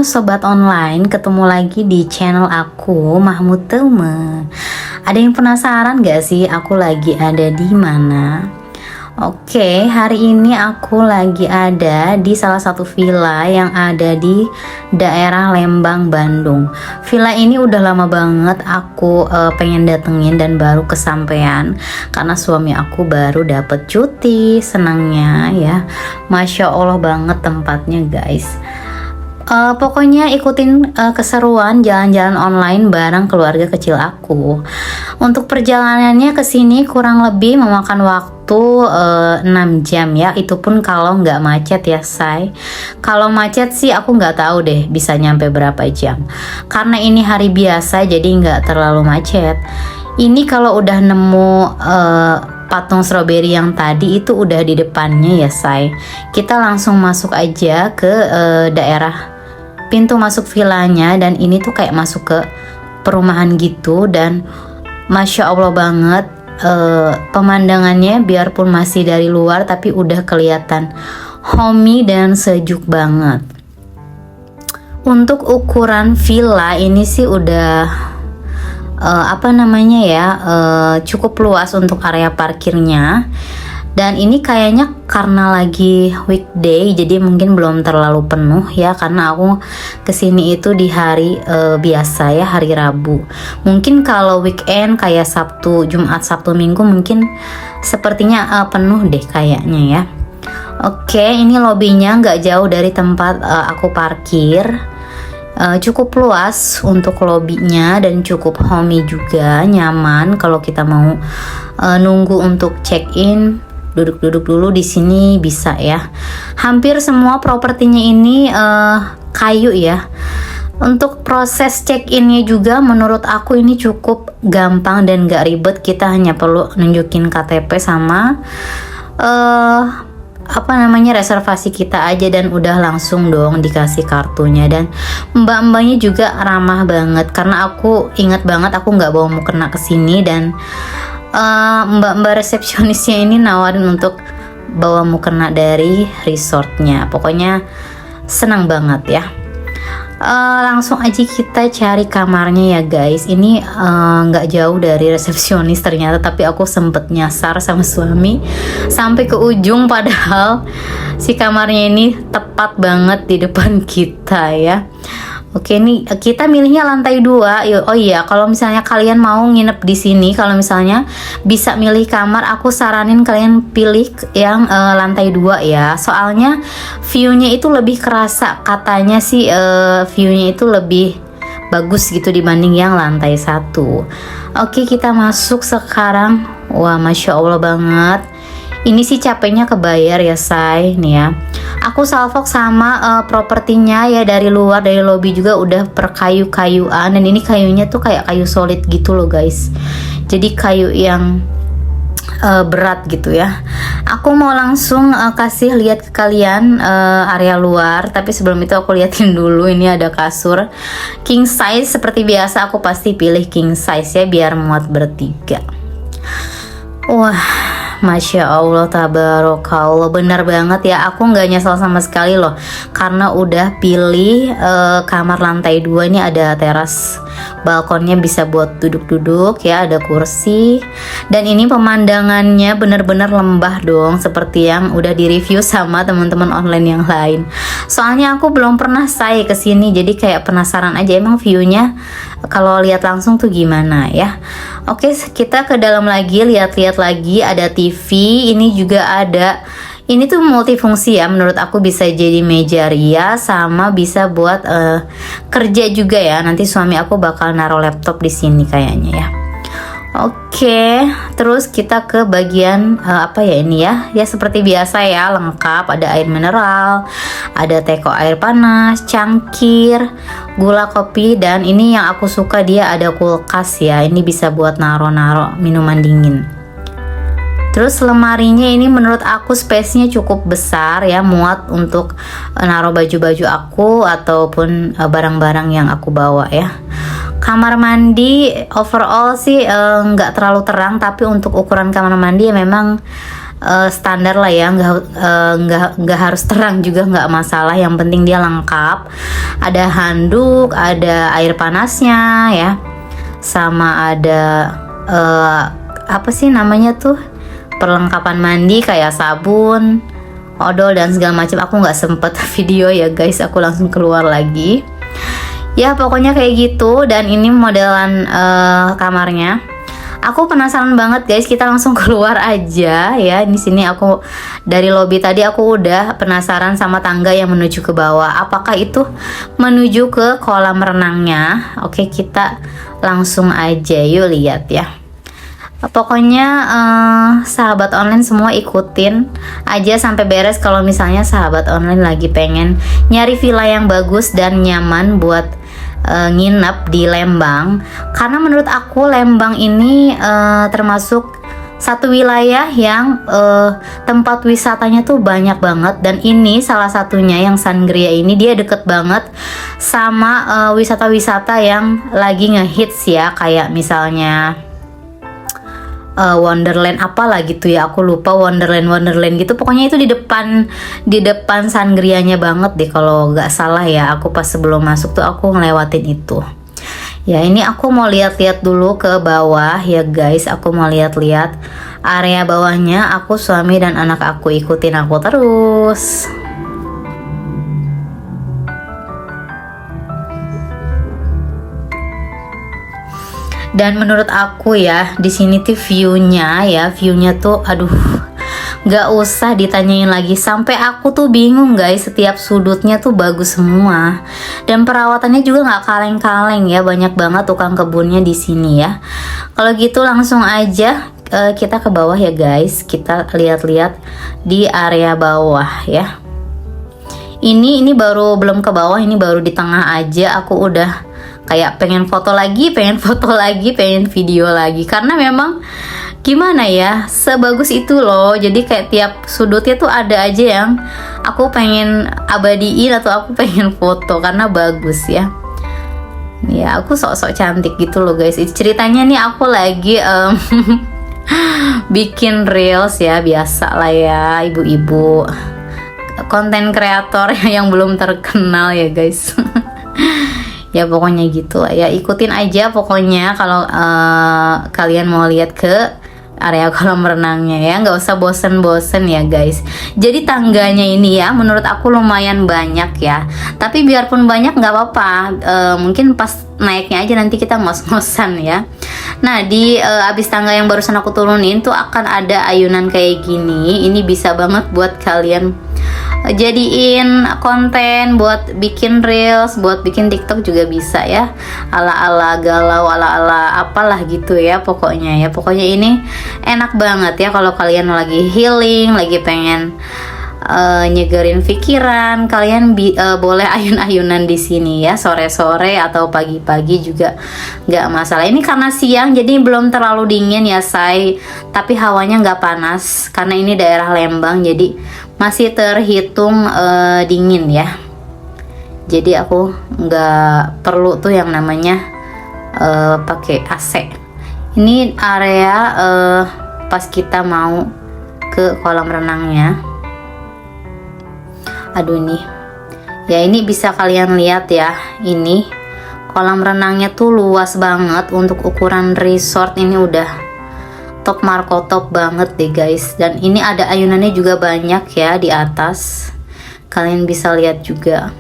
Sobat Online, ketemu lagi di channel aku, Mahmud Temen. Ada yang penasaran gak sih aku lagi ada di mana? Oke, hari ini aku lagi ada di salah satu villa yang ada di daerah Lembang, Bandung. Villa ini udah lama banget aku pengen datengin dan baru kesampaian karena suami aku baru dapet cuti. Senangnya ya, Masya Allah banget tempatnya guys. Pokoknya ikutin keseruan jalan-jalan online bareng keluarga kecil aku. Untuk perjalanannya ke sini kurang lebih memakan waktu 6 jam ya. Itu pun kalau nggak macet ya say. Kalau macet sih aku nggak tahu deh bisa nyampe berapa jam. Karena ini hari biasa jadi nggak terlalu macet. Ini kalau udah nemu patung stroberi yang tadi itu udah di depannya ya say. Kita langsung masuk aja ke daerah pintu masuk villanya, dan ini tuh kayak masuk ke perumahan gitu. Dan Masya Allah banget pemandangannya, biarpun masih dari luar tapi udah kelihatan homey dan sejuk banget. Untuk ukuran villa ini sih udah cukup luas untuk area parkirnya. Dan ini kayaknya karena lagi weekday jadi mungkin belum terlalu penuh ya, karena aku kesini itu di hari biasa ya, hari Rabu. Mungkin kalau weekend kayak Sabtu, Jumat, Sabtu, Minggu mungkin sepertinya penuh deh kayaknya ya. Oke, ini lobbynya nggak jauh dari tempat aku parkir. Cukup luas untuk lobbynya dan cukup homey juga, nyaman kalau kita mau nunggu untuk check in. Duduk-duduk dulu di sini bisa ya. Hampir semua propertinya ini kayu ya. Untuk proses check-innya juga menurut aku ini cukup gampang dan gak ribet. Kita hanya perlu nunjukin KTP sama reservasi kita aja, dan udah langsung dong dikasih kartunya. Dan mbak-mbaknya juga ramah banget, karena aku ingat banget aku nggak bawa mukena ke sini, dan mbak-mbak resepsionisnya ini nawarin untuk bawa mukena dari resortnya. Pokoknya senang banget ya. Langsung aja kita cari kamarnya ya guys. Ini nggak jauh dari resepsionis ternyata, tapi aku sempet nyasar sama suami sampai ke ujung, padahal si kamarnya ini tepat banget di depan kita ya. Oke, nih kita milihnya lantai 2. Oh iya, kalau misalnya kalian mau nginep di sini, kalau misalnya bisa milih kamar, aku saranin kalian pilih yang lantai 2 ya. Soalnya view-nya itu lebih kerasa, katanya sih view-nya itu lebih bagus gitu dibanding yang lantai 1. Oke, kita masuk sekarang. Wah, Masya Allah banget. Ini sih capeknya kebayar ya say, nih ya. Aku salvok sama propertinya ya, dari luar, dari lobby juga udah perkayu-kayuan. Dan ini kayunya tuh kayak kayu solid gitu loh guys. Jadi kayu yang berat gitu ya. Aku mau langsung kasih lihat ke kalian area luar. Tapi sebelum itu aku liatin dulu, ini ada kasur king size. Seperti biasa aku pasti pilih king size ya, biar muat bertiga. Wah, Masya Allah, tabarakallah, benar banget ya. Aku nggak nyesel sama sekali loh, karena udah pilih kamar lantai 2. Ini ada teras, balkonnya bisa buat duduk-duduk ya, ada kursi. Dan ini pemandangannya bener-bener lembah dong, seperti yang udah di review sama teman-teman online yang lain. Soalnya aku belum pernah say kesini, jadi kayak penasaran aja emang viewnya kalau lihat langsung tuh gimana ya. Oke, kita ke dalam lagi, lihat-lihat lagi. Ada TV, ini juga ada. Ini tuh multifungsi ya, menurut aku bisa jadi meja ria sama bisa buat kerja juga ya. Nanti suami aku bakal naruh laptop di sini kayaknya ya. Oke, terus kita ke bagian ini ya. Ya seperti biasa ya, lengkap. Ada air mineral, ada teko air panas, cangkir, gula kopi, dan ini yang aku suka, dia ada kulkas ya. Ini bisa buat naro-naro minuman dingin. Terus lemarinya ini menurut aku space-nya cukup besar ya, muat untuk naruh baju-baju aku ataupun barang-barang yang aku bawa ya. Kamar mandi overall sih nggak terlalu terang, tapi untuk ukuran kamar mandi ya memang standar lah ya, nggak harus terang juga nggak masalah, yang penting dia lengkap. Ada handuk, ada air panasnya ya, sama ada apa sih namanya tuh, perlengkapan mandi kayak sabun, odol dan segala macam. Aku nggak sempet video ya guys, aku langsung keluar lagi. Ya pokoknya kayak gitu, dan ini modelan kamarnya. Aku penasaran banget guys, kita langsung keluar aja ya. Di sini aku dari lobby tadi aku udah penasaran sama tangga yang menuju ke bawah. Apakah itu menuju ke kolam renangnya? Oke, kita langsung aja yuk lihat ya. Pokoknya sahabat online semua ikutin aja sampai beres kalau misalnya sahabat online lagi pengen nyari villa yang bagus dan nyaman buat nginep di Lembang. Karena menurut aku Lembang ini termasuk satu wilayah yang tempat wisatanya tuh banyak banget, dan ini salah satunya yang Sangria ini dia deket banget sama wisata-wisata yang lagi ngehits ya, kayak misalnya Wonderland apalah gitu ya, aku lupa, Wonderland gitu, pokoknya itu di depan Sangrianya banget deh kalau nggak salah ya. Aku pas sebelum masuk tuh aku ngelewatin itu ya. Ini aku mau lihat-lihat dulu ke bawah ya guys, aku mau lihat-lihat area bawahnya. Aku, suami dan anak aku ikutin aku terus. Dan menurut aku ya, di sini tuh view-nya tuh aduh, nggak usah ditanyain lagi. Sampai aku tuh bingung guys, setiap sudutnya tuh bagus semua. Dan perawatannya juga nggak kaleng-kaleng ya, banyak banget tukang kebunnya di sini ya. Kalau gitu langsung aja kita ke bawah ya guys. Kita lihat-lihat di area bawah ya. Ini baru belum ke bawah, ini baru di tengah aja. Aku udah kayak pengen foto lagi, pengen video lagi, karena memang gimana ya, sebagus itu loh. Jadi kayak tiap sudutnya tuh ada aja yang aku pengen abadiin atau aku pengen foto karena bagus ya. Ya aku sok-sok cantik gitu loh guys. Ceritanya nih aku lagi bikin reels ya, biasa lah ya, ibu-ibu konten kreator yang belum terkenal ya guys. Ya pokoknya gitu lah ya, ikutin aja pokoknya kalau kalian mau lihat ke area kolam renangnya ya, nggak usah bosen-bosen ya guys. Jadi tangganya ini ya menurut aku lumayan banyak ya, tapi biarpun banyak nggak apa-apa, mungkin pas naiknya aja nanti kita ngos-ngosan ya. Nah di abis tangga yang barusan aku turunin tuh akan ada ayunan kayak gini. Ini bisa banget buat kalian jadiin konten, buat bikin reels, buat bikin TikTok juga bisa ya, ala-ala galau, ala-ala apalah gitu ya. Pokoknya ini enak banget ya kalau kalian lagi healing, lagi pengen nyegerin pikiran, kalian boleh ayun-ayunan di sini ya, sore-sore atau pagi-pagi juga nggak masalah. Ini karena siang jadi belum terlalu dingin ya say, tapi hawanya nggak panas karena ini daerah Lembang, jadi masih terhitung dingin ya. Jadi aku nggak perlu tuh yang namanya pakai AC. Ini area pas kita mau ke kolam renangnya. Aduh nih ya, ini bisa kalian lihat ya, ini kolam renangnya tuh luas banget. Untuk ukuran resort ini udah top marko top banget deh guys. Dan ini ada ayunannya juga banyak ya di atas, kalian bisa lihat juga.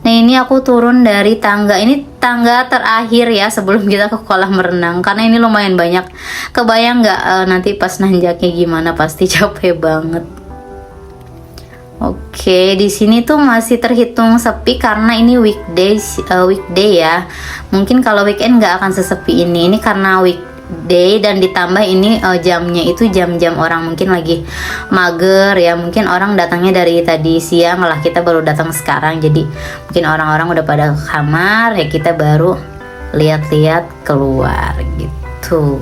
Nah ini aku turun dari tangga, ini tangga terakhir ya sebelum kita ke kolam renang, karena ini lumayan banyak. Kebayang nggak nanti pas nanjaknya gimana, pasti capek banget. Oke, di sini tuh masih terhitung sepi karena ini weekday ya. Mungkin kalau weekend nggak akan sesepi ini. Ini karena weekday dan ditambah ini jamnya itu jam-jam orang mungkin lagi mager ya. Mungkin orang datangnya dari tadi siang lah, kita baru datang sekarang. Jadi mungkin orang-orang udah pada ke kamar ya, kita baru lihat-lihat keluar gitu.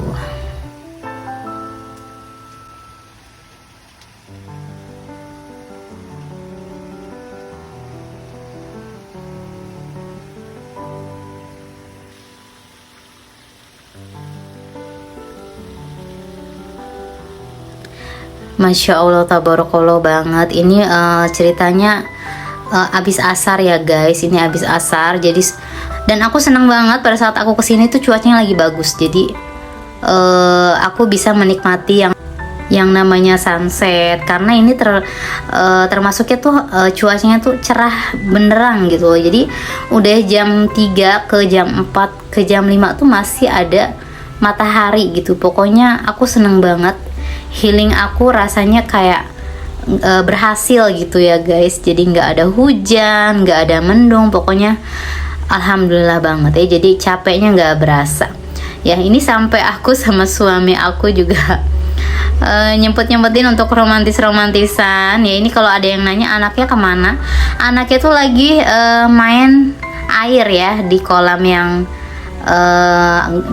Masya Allah, tabarakallah banget. Ini ceritanya abis asar ya guys. Ini abis asar. Jadi dan aku senang banget pada saat aku kesini tuh cuacanya lagi bagus. Jadi aku bisa menikmati yang namanya sunset karena ini termasuknya tuh cuacanya tuh cerah beneran gitu. Jadi udah jam 3 ke jam 4 ke jam 5 tuh masih ada matahari gitu. Pokoknya aku seneng banget. Healing aku rasanya kayak berhasil gitu ya guys. Jadi nggak ada hujan, nggak ada mendung, pokoknya alhamdulillah banget ya. Jadi capeknya nggak berasa ya. Ini sampai aku sama suami aku juga nyempet-nyempetin untuk romantisan ya. Ini kalau ada yang nanya anaknya kemana, anaknya tuh lagi main air ya di kolam yang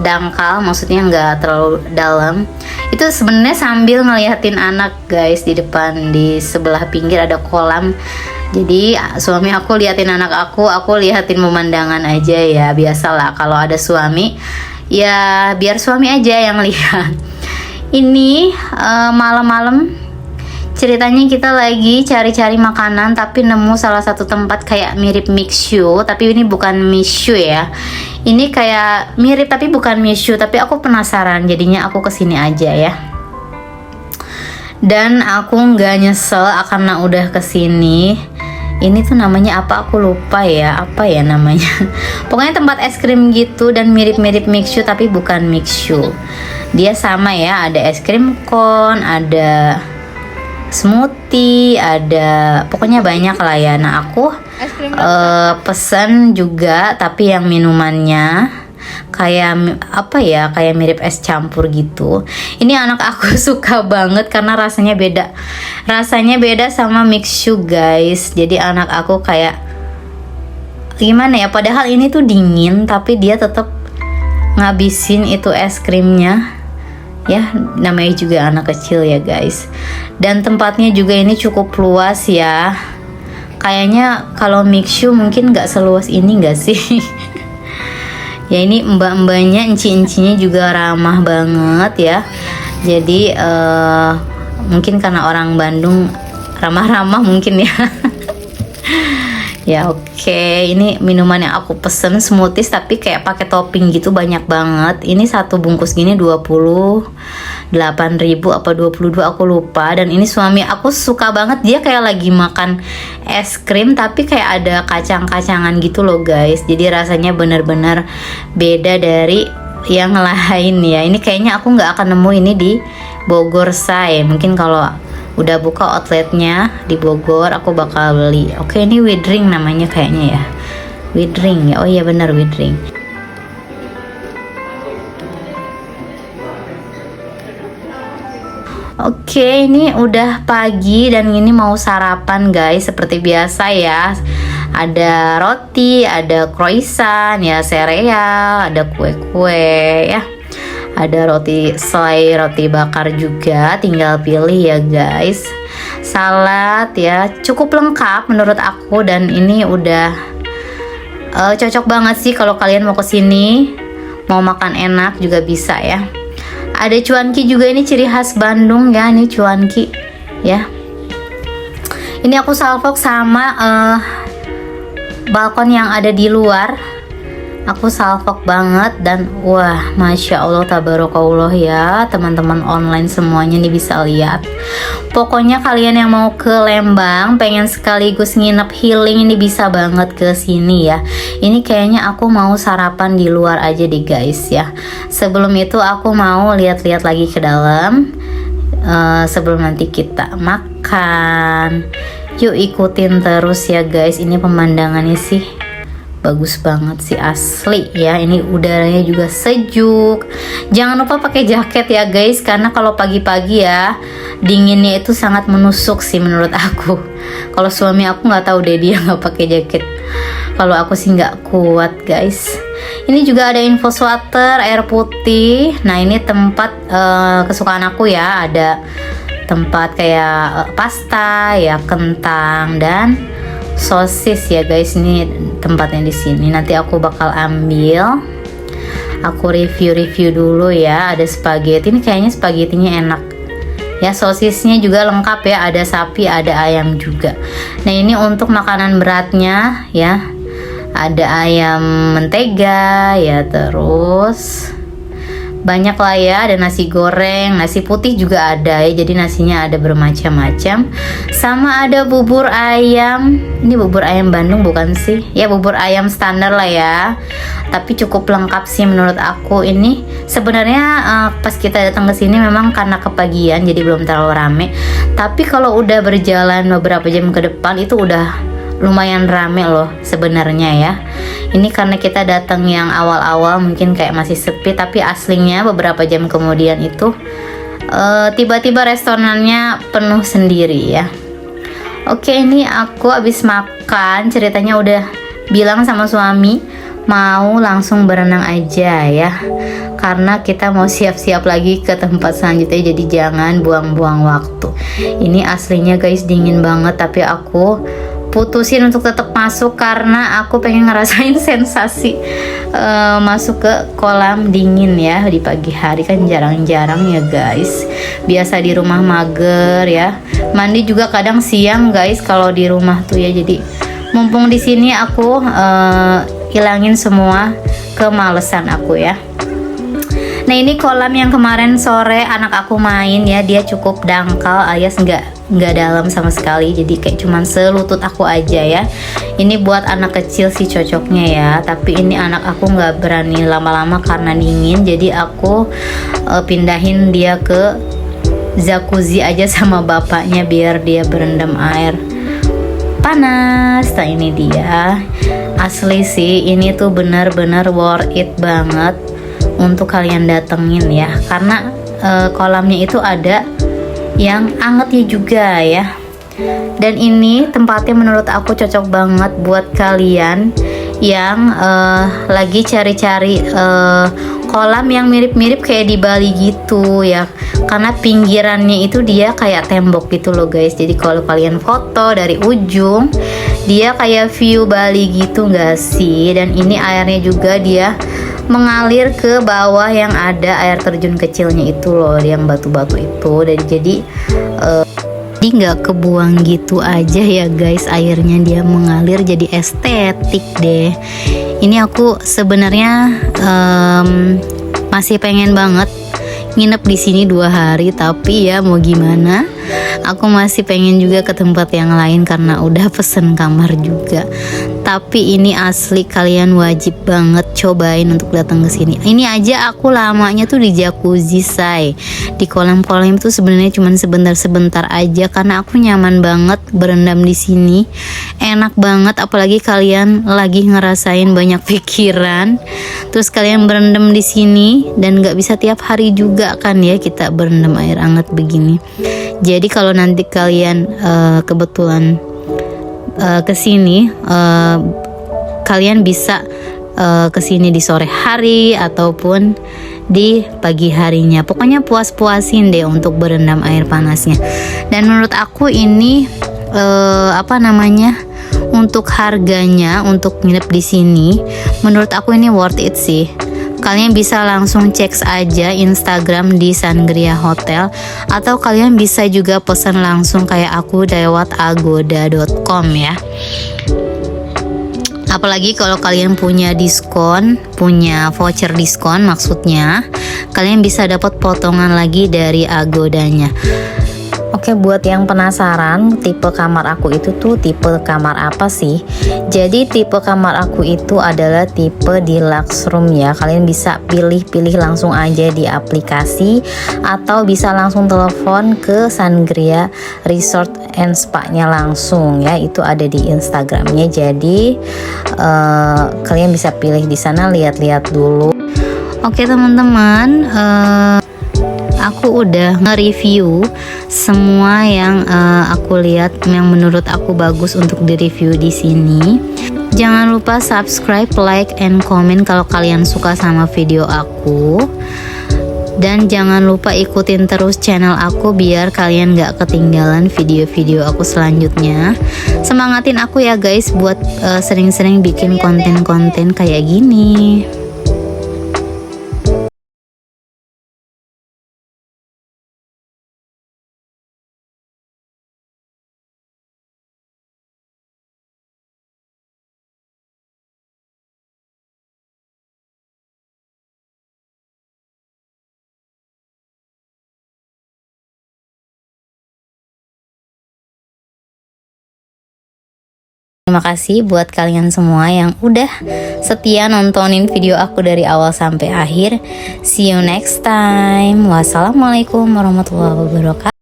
dangkal, maksudnya nggak terlalu dalam. Itu sebenarnya sambil ngeliatin anak guys. Di depan, di sebelah pinggir ada kolam. Jadi suami aku liatin anak aku liatin pemandangan aja ya. Biasalah kalau ada suami ya, biar suami aja yang lihat. Ini malam-malam ceritanya kita lagi cari-cari makanan, tapi nemu salah satu tempat kayak mirip Mixu, tapi ini bukan Mixu ya. Ini kayak mirip tapi bukan Mixu, tapi aku penasaran, jadinya aku kesini aja ya. Dan aku nggak nyesel karena udah kesini. Ini tuh namanya apa aku lupa ya, apa ya namanya. Pokoknya tempat es krim gitu dan mirip-mirip Mixu tapi bukan Mixu. Dia sama ya, ada es krim cone, ada smoothie, ada pokoknya banyak lah ya. Nah aku pesen juga tapi yang minumannya kayak apa ya, kayak mirip es campur gitu. Ini anak aku suka banget karena rasanya beda sama Mixu guys. Jadi anak aku kayak gimana ya, padahal ini tuh dingin tapi dia tetap ngabisin itu es krimnya ya. Namanya juga anak kecil ya guys. Dan tempatnya juga ini cukup luas ya. Kayaknya kalau Mixu mungkin nggak seluas ini nggak sih. Ya ini mbak-mbaknya, enci-encinya juga ramah banget ya. Jadi mungkin karena orang Bandung ramah-ramah mungkin ya. Ya oke. Ini minuman yang aku pesen smoothies tapi kayak pakai topping gitu, banyak banget. Ini satu bungkus gini 28.000 apa 22 aku lupa. Dan ini suami aku suka banget, dia kayak lagi makan es krim tapi kayak ada kacang-kacangan gitu loh guys. Jadi rasanya bener-bener beda dari yang lain ya. Ini kayaknya aku nggak akan nemu ini di Bogor say. Mungkin kalau udah buka outletnya di Bogor aku bakal beli. Oke, ini Widring namanya kayaknya ya. Widring ya. Oh iya benar, Widring. Oke, ini udah pagi dan ini mau sarapan guys. Seperti biasa ya, ada roti, ada croissant ya, sereal, ada kue-kue ya, ada roti selai, roti bakar juga, tinggal pilih ya guys. Salad ya, cukup lengkap menurut aku. Dan ini udah cocok banget sih kalau kalian mau kesini, mau makan enak juga bisa ya. Ada cuanki juga, ini ciri khas Bandung ya, ini cuanki ya. Ini aku salvok sama balkon yang ada di luar. Aku salvok banget dan wah, masya Allah tabarakallah ya, teman-teman online semuanya nih bisa lihat. Pokoknya kalian yang mau ke Lembang, pengen sekaligus nginep healing, ini bisa banget ke sini ya. Ini kayaknya aku mau sarapan di luar aja deh guys ya. Sebelum itu aku mau lihat-lihat lagi ke dalam sebelum nanti kita makan. Yuk ikutin terus ya guys. Ini pemandangannya sih bagus banget sih asli ya. Ini udaranya juga sejuk. Jangan lupa pakai jaket ya guys, karena kalau pagi-pagi ya dinginnya itu sangat menusuk sih menurut aku. Kalau suami aku nggak tahu deh, dia nggak pakai jaket. Kalau aku sih nggak kuat guys. Ini juga ada info water, air putih. Nah ini tempat kesukaan aku ya. Ada tempat kayak pasta ya, kentang dan sosis ya guys. Ini tempatnya di sini. Nanti aku bakal ambil. Aku review dulu ya. Ada spaghetti. Ini kayaknya spagettinya enak Ya, sosisnya juga lengkap ya, ada sapi, ada ayam juga. Nah, ini untuk makanan beratnya ya. Ada ayam mentega ya, terus banyak lah ya, ada nasi goreng, nasi putih juga ada ya, jadi nasinya ada bermacam-macam. Sama ada bubur ayam, ini bubur ayam Bandung bukan sih? Ya, bubur ayam standar lah ya, tapi cukup lengkap sih menurut aku. Ini sebenarnya pas kita datang ke sini memang karena kepagian jadi belum terlalu rame, tapi kalau udah berjalan beberapa jam ke depan itu udah lumayan rame loh sebenarnya ya. Ini karena kita datang yang awal-awal mungkin kayak masih sepi, tapi aslinya beberapa jam kemudian itu tiba-tiba restorannya penuh sendiri ya. Oke, ini aku habis makan, ceritanya udah bilang sama suami mau langsung berenang aja ya, karena kita mau siap-siap lagi ke tempat selanjutnya, jadi jangan buang-buang waktu. Ini aslinya guys dingin banget, tapi aku putusin untuk tetap masuk karena aku pengen ngerasain sensasi masuk ke kolam dingin ya di pagi hari, kan jarang-jarang ya guys. Biasa di rumah mager ya, mandi juga kadang siang guys kalau di rumah tuh ya. Jadi mumpung di sini aku hilangin semua kemalesan aku ya. Nah, ini kolam yang kemarin sore anak aku main ya, dia cukup dangkal alias nggak dalam sama sekali, jadi kayak cuman selutut aku aja ya. Ini buat anak kecil sih cocoknya ya, tapi ini anak aku nggak berani lama-lama karena dingin, jadi aku pindahin dia ke jacuzzi aja sama bapaknya biar dia berendam air panas. Nah, ini dia, asli sih ini tuh bener-bener worth it banget untuk kalian datengin ya, karena kolamnya itu ada yang angetnya juga ya. Dan ini tempatnya menurut aku cocok banget buat kalian yang lagi cari-cari kolam yang mirip-mirip kayak di Bali gitu ya, karena pinggirannya itu dia kayak tembok gitu loh guys. Jadi kalau kalian foto dari ujung dia kayak view Bali gitu nggak sih. Dan ini airnya juga dia mengalir ke bawah yang ada air terjun kecilnya itu loh, yang batu-batu itu. Dan jadi nggak kebuang gitu aja ya guys, airnya dia mengalir, jadi estetik deh. Ini aku sebenarnya masih pengen banget nginep di sini 2 hari, tapi ya mau gimana, aku masih pengen juga ke tempat yang lain karena udah pesen kamar juga. Tapi ini asli kalian wajib banget cobain untuk datang ke sini. Ini aja aku lamanya tuh di jacuzzi say. Di kolam-kolam itu sebenarnya cuma sebentar-sebentar aja karena aku nyaman banget berendam di sini. Enak banget, apalagi kalian lagi ngerasain banyak pikiran. Terus kalian berendam di sini dan nggak bisa tiap hari juga kan ya kita berendam air hangat begini. Jadi kalau nanti kalian kebetulan kesini, kalian bisa kesini di sore hari ataupun di pagi harinya. Pokoknya puas-puasin deh untuk berendam air panasnya. Dan menurut aku ini untuk harganya untuk nginep di sini, menurut aku ini worth it sih. Kalian bisa langsung cek aja Instagram di Sangria Hotel, atau kalian bisa juga pesan langsung kayak aku lewat agoda.com ya. Apalagi kalau kalian punya diskon, punya voucher diskon maksudnya, kalian bisa dapat potongan lagi dari agodanya. Oke, buat yang penasaran tipe kamar aku itu tuh tipe kamar apa sih? Jadi tipe kamar aku itu adalah tipe deluxe room ya. Kalian bisa pilih-pilih langsung aja di aplikasi, atau bisa langsung telepon ke Sangria Resort and Spa-nya langsung ya. Itu ada di Instagramnya. Jadi kalian bisa pilih di sana, lihat-lihat dulu. Oke teman-teman, aku udah nge-review semua yang aku lihat yang menurut aku bagus untuk di-review di sini. Jangan lupa subscribe, like, and comment kalau kalian suka sama video aku. Dan jangan lupa ikutin terus channel aku biar kalian gak ketinggalan video-video aku selanjutnya. Semangatin aku ya guys buat sering-sering bikin konten-konten kayak gini. Terima kasih buat kalian semua yang udah setia nontonin video aku dari awal sampai akhir. See you next time. Wassalamualaikum warahmatullahi wabarakatuh.